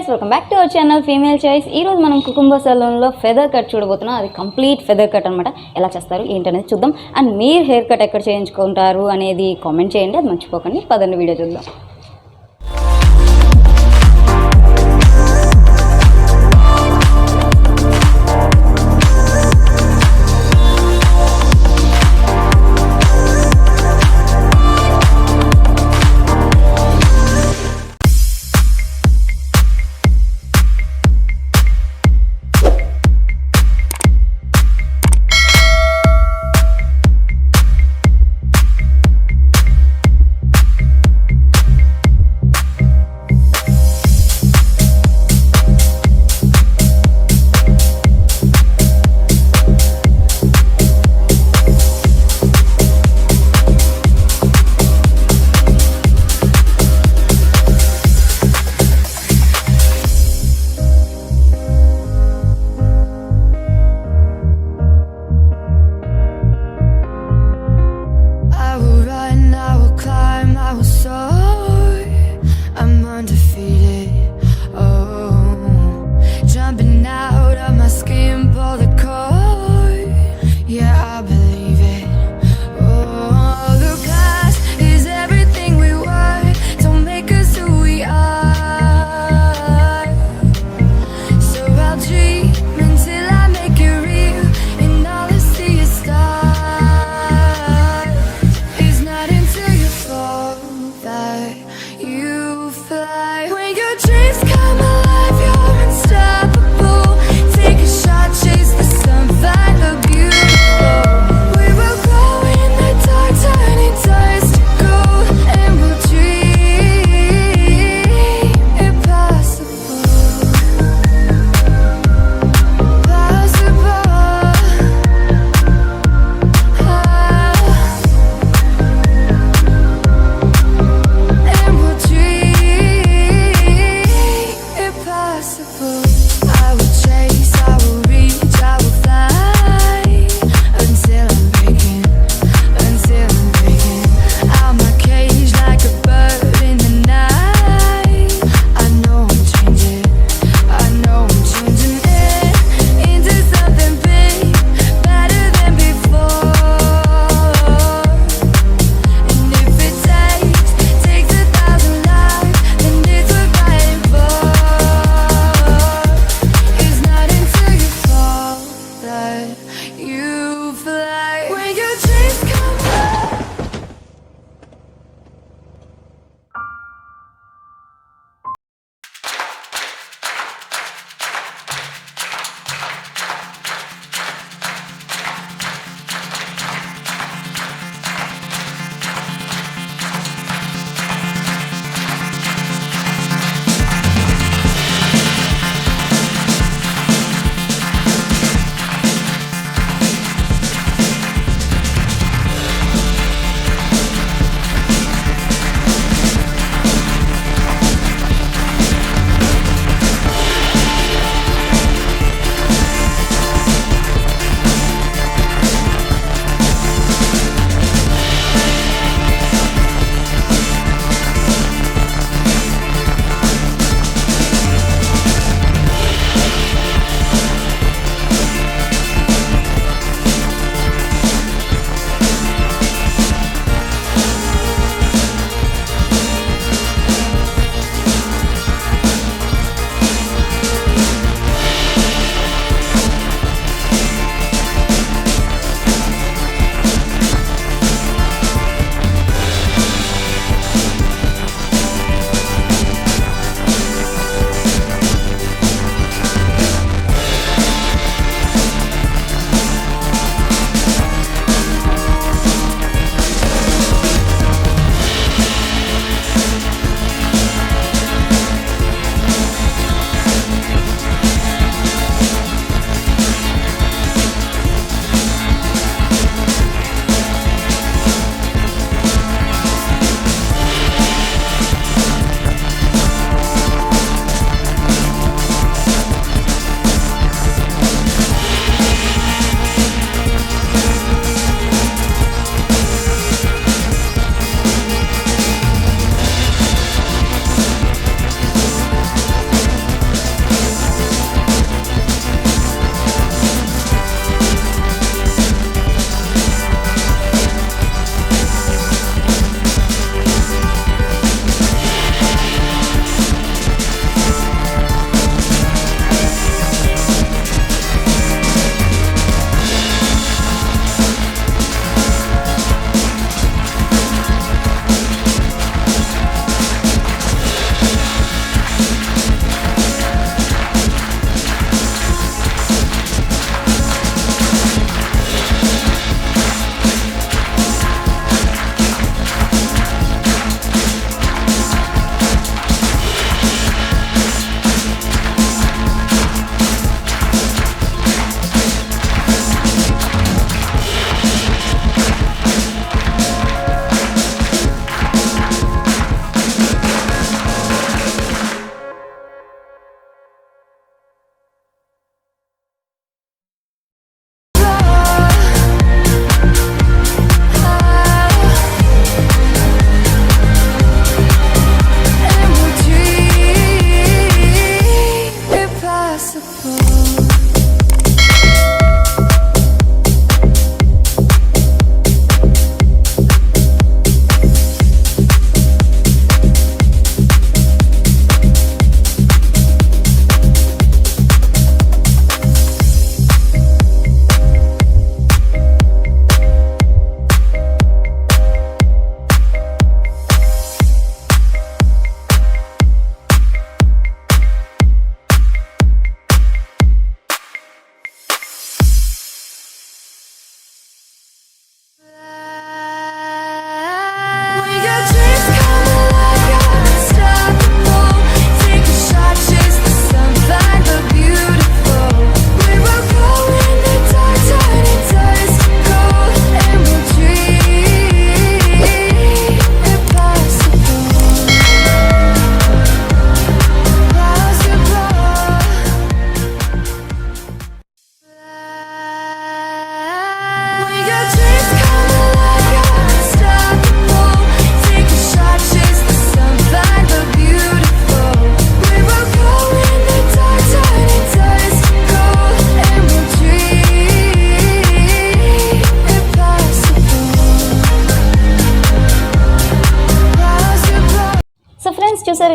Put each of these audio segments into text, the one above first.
Guys, welcome back to our channel female choice. ఈరోజు మనం cucumber సలూన్లో feather cut చూడబోతున్నాం. అది కంప్లీట్ ఫెదర్ కట్ అనమాట. ఎలా చేస్తారు ఏంటనేది చూద్దాం. అండ్ మీరు హెయిర్ కట్ ఎక్కడ చేయించుకుంటారు అనేది కామెంట్ చేయండి, అది మర్చిపోకండి. పదండి వీడియో చూద్దాం.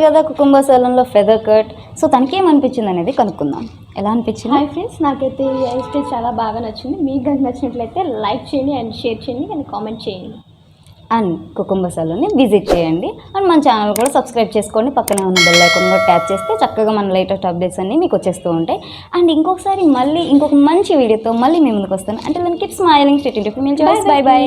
కదా కుకుంబర్ సెలూన్లో ఫెదర్ కట్. సో తనకి ఏమనిపించింది అనేది కనుక్కుందాం. ఎలా అనిపించింది? హాయ్ ఫ్రెండ్స్, నాకైతే ఈ హెయిర్ స్టైల్ చాలా బాగా నచ్చింది. మీకు కనుక నచ్చినట్లయితే లైక్ చేయండి అండ్ షేర్ చేయండి అండ్ కామెంట్ చేయండి. అండ్ కుకుంబర్ సెలూన్ని విజిట్ చేయండి. అండ్ మన ఛానల్ కూడా సబ్స్క్రైబ్ చేసుకోండి. పక్కనే ఉన్న బెల్ ఐకాన్ కూడా ట్యాప్ చేస్తే చక్కగా మన లేటెస్ట్ అప్డేట్స్ అన్నీ మీకు వచ్చేస్తూ ఉంటాయి. అండ్ ఇంకొక మంచి వీడియోతో మళ్ళీ మీ ముందుకు వస్తాను. అంటే keep smiling, stay tuned. By by.